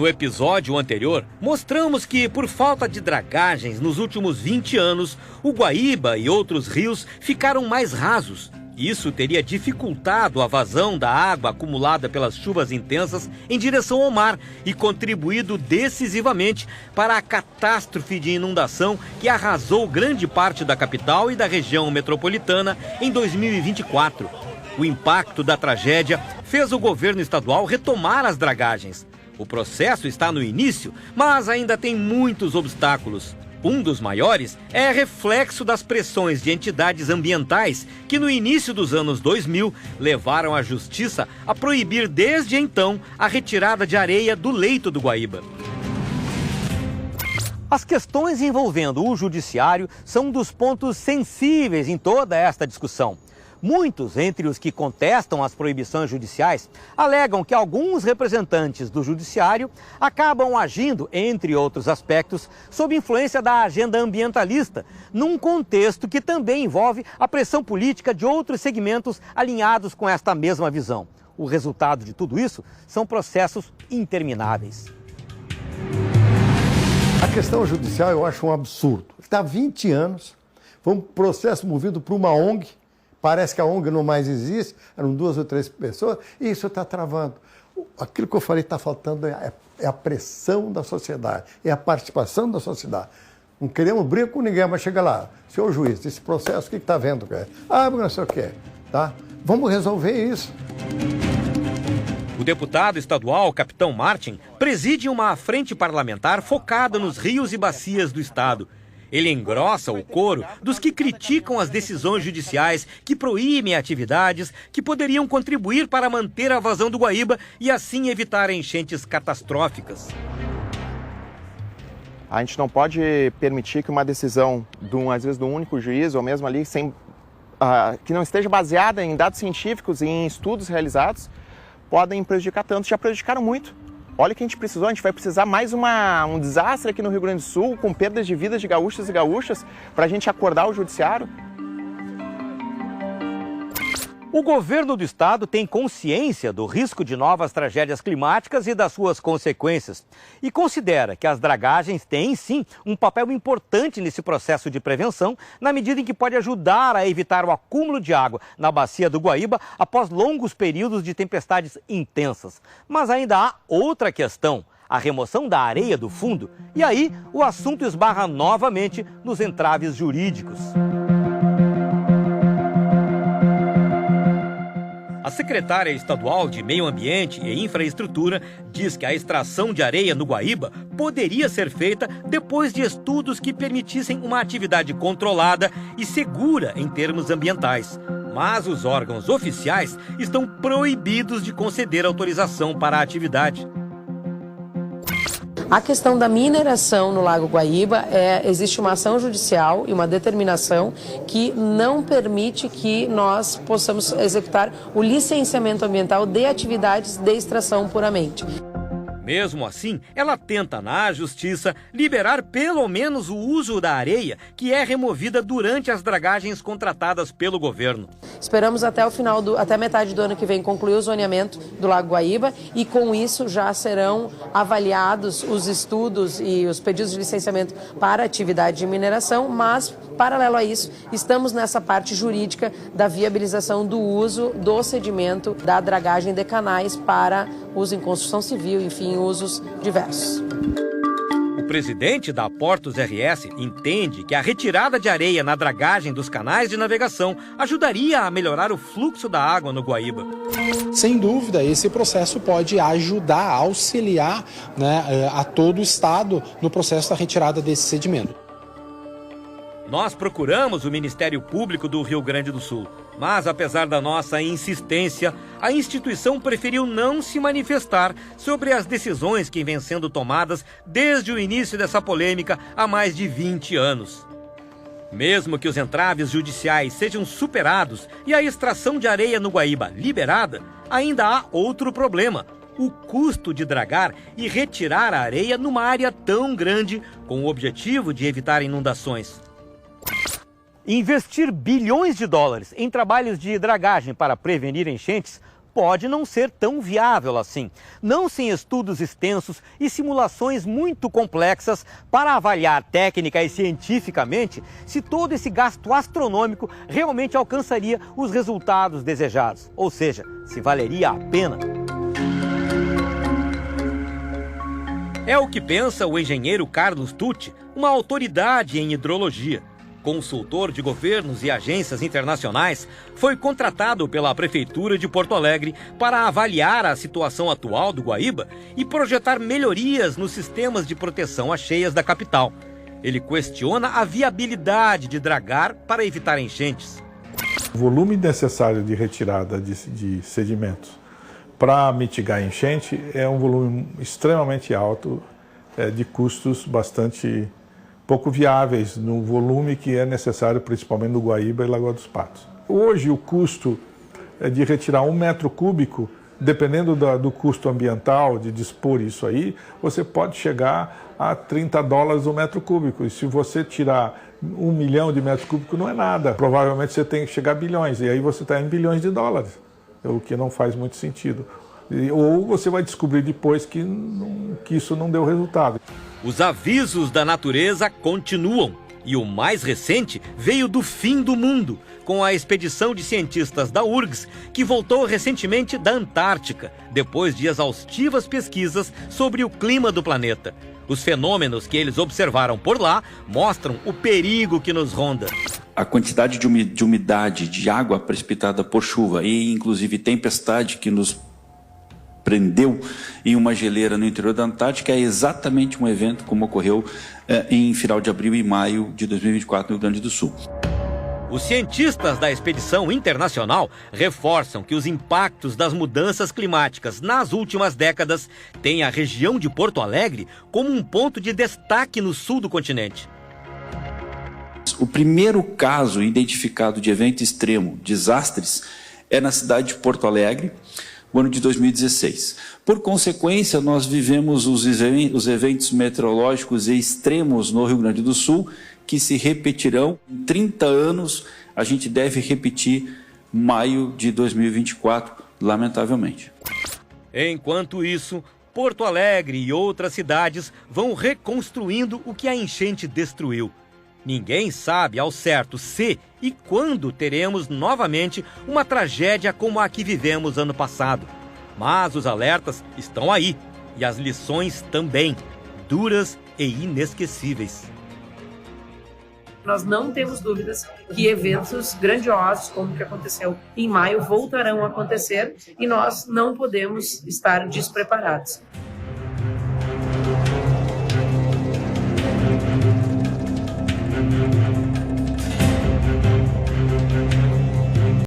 No episódio anterior, mostramos que, por falta de dragagens nos últimos 20 anos, o Guaíba e outros rios ficaram mais rasos. Isso teria dificultado a vazão da água acumulada pelas chuvas intensas em direção ao mar e contribuído decisivamente para a catástrofe de inundação que arrasou grande parte da capital e da região metropolitana em 2024. O impacto da tragédia fez o governo estadual retomar as dragagens. O processo está no início, mas ainda tem muitos obstáculos. Um dos maiores é reflexo das pressões de entidades ambientais que no início dos anos 2000 levaram a justiça a proibir desde então a retirada de areia do leito do Guaíba. As questões envolvendo o judiciário são um dos pontos sensíveis em toda esta discussão. Muitos, entre os que contestam as proibições judiciais, alegam que alguns representantes do judiciário acabam agindo, entre outros aspectos, sob influência da agenda ambientalista, num contexto que também envolve a pressão política de outros segmentos alinhados com esta mesma visão. O resultado de tudo isso são processos intermináveis. A questão judicial eu acho um absurdo. Está há 20 anos, foi um processo movido por uma ONG. Parece que a ONG não mais existe, eram 2 ou 3 pessoas, e isso está travando. Aquilo que eu falei está faltando é a pressão da sociedade, é a participação da sociedade. Não queremos briga com ninguém, mas chega lá, senhor juiz, esse processo, o que está vendo? Ah, não sei o que, tá? Vamos resolver isso. O deputado estadual, Capitão Martin, preside uma frente parlamentar focada nos rios e bacias do estado. Ele engrossa o coro dos que criticam as decisões judiciais que proíbem atividades que poderiam contribuir para manter a vazão do Guaíba e assim evitar enchentes catastróficas. A gente não pode permitir que uma decisão, às vezes, de um único juiz, ou mesmo ali, que não esteja baseada em dados científicos e em estudos realizados, podem prejudicar tanto. Já prejudicaram muito. Olha o que a gente precisou, a gente vai precisar mais um desastre aqui no Rio Grande do Sul, com perdas de vidas de gaúchos e gaúchas, para a gente acordar o judiciário. O governo do estado tem consciência do risco de novas tragédias climáticas e das suas consequências e considera que as dragagens têm, sim, um papel importante nesse processo de prevenção, na medida em que pode ajudar a evitar o acúmulo de água na bacia do Guaíba após longos períodos de tempestades intensas. Mas ainda há outra questão: a remoção da areia do fundo. E aí o assunto esbarra novamente nos entraves jurídicos. A secretária estadual de Meio Ambiente e Infraestrutura diz que a extração de areia no Guaíba poderia ser feita depois de estudos que permitissem uma atividade controlada e segura em termos ambientais. Mas os órgãos oficiais estão proibidos de conceder autorização para a atividade. A questão da mineração no Lago Guaíba, existe uma ação judicial e uma determinação que não permite que nós possamos executar o licenciamento ambiental de atividades de extração puramente. Mesmo assim, ela tenta na justiça liberar pelo menos o uso da areia que é removida durante as dragagens contratadas pelo governo. Esperamos até metade do ano que vem concluir o zoneamento do Lago Guaíba e com isso já serão avaliados os estudos e os pedidos de licenciamento para atividade de mineração, mas paralelo a isso estamos nessa parte jurídica da viabilização do uso do sedimento da dragagem de canais para uso em construção civil, enfim, usos diversos. O presidente da Portos RS entende que a retirada de areia na dragagem dos canais de navegação ajudaria a melhorar o fluxo da água no Guaíba. Sem dúvida, esse processo pode ajudar, auxiliar, a todo o estado no processo da retirada desse sedimento. Nós procuramos o Ministério Público do Rio Grande do Sul, mas apesar da nossa insistência, a instituição preferiu não se manifestar sobre as decisões que vêm sendo tomadas desde o início dessa polêmica há mais de 20 anos. Mesmo que os entraves judiciais sejam superados e a extração de areia no Guaíba liberada, ainda há outro problema: o custo de dragar e retirar a areia numa área tão grande, com o objetivo de evitar inundações. Investir bilhões de dólares em trabalhos de dragagem para prevenir enchentes pode não ser tão viável assim, não sem estudos extensos e simulações muito complexas para avaliar técnica e cientificamente se todo esse gasto astronômico realmente alcançaria os resultados desejados, ou seja, se valeria a pena. É o que pensa o engenheiro Carlos Tucci, uma autoridade em hidrologia. Consultor de governos e agências internacionais, foi contratado pela Prefeitura de Porto Alegre para avaliar a situação atual do Guaíba e projetar melhorias nos sistemas de proteção às cheias da capital. Ele questiona a viabilidade de dragar para evitar enchentes. O volume necessário de retirada de sedimentos para mitigar a enchente é um volume extremamente alto, de custos bastante pouco viáveis no volume que é necessário, principalmente no Guaíba e Lagoa dos Patos. Hoje o custo de retirar 1 metro cúbico, dependendo do custo ambiental de dispor isso aí, você pode chegar a $30 o metro cúbico. E se você tirar 1 milhão de metros cúbicos não é nada. Provavelmente você tem que chegar a bilhões, e aí você está em bilhões de dólares, o que não faz muito sentido. Ou você vai descobrir depois que isso não deu resultado. Os avisos da natureza continuam. E o mais recente veio do fim do mundo, com a expedição de cientistas da URGS, que voltou recentemente da Antártica, depois de exaustivas pesquisas sobre o clima do planeta. Os fenômenos que eles observaram por lá mostram o perigo que nos ronda. A quantidade de umidade, de água precipitada por chuva e inclusive tempestade que nos prendeu em uma geleira no interior da Antártica é exatamente um evento como ocorreu em final de abril e maio de 2024 no Rio Grande do Sul. Os cientistas da expedição internacional reforçam que os impactos das mudanças climáticas nas últimas décadas têm a região de Porto Alegre como um ponto de destaque no sul do continente. O primeiro caso identificado de evento extremo, desastres, é na cidade de Porto Alegre, no ano de 2016. Por consequência, nós vivemos os eventos meteorológicos extremos no Rio Grande do Sul, que se repetirão em 30 anos. A gente deve repetir maio de 2024, lamentavelmente. Enquanto isso, Porto Alegre e outras cidades vão reconstruindo o que a enchente destruiu. Ninguém sabe ao certo se e quando teremos novamente uma tragédia como a que vivemos ano passado. Mas os alertas estão aí e as lições também, duras e inesquecíveis. Nós não temos dúvidas que eventos grandiosos, como o que aconteceu em maio, voltarão a acontecer e nós não podemos estar despreparados.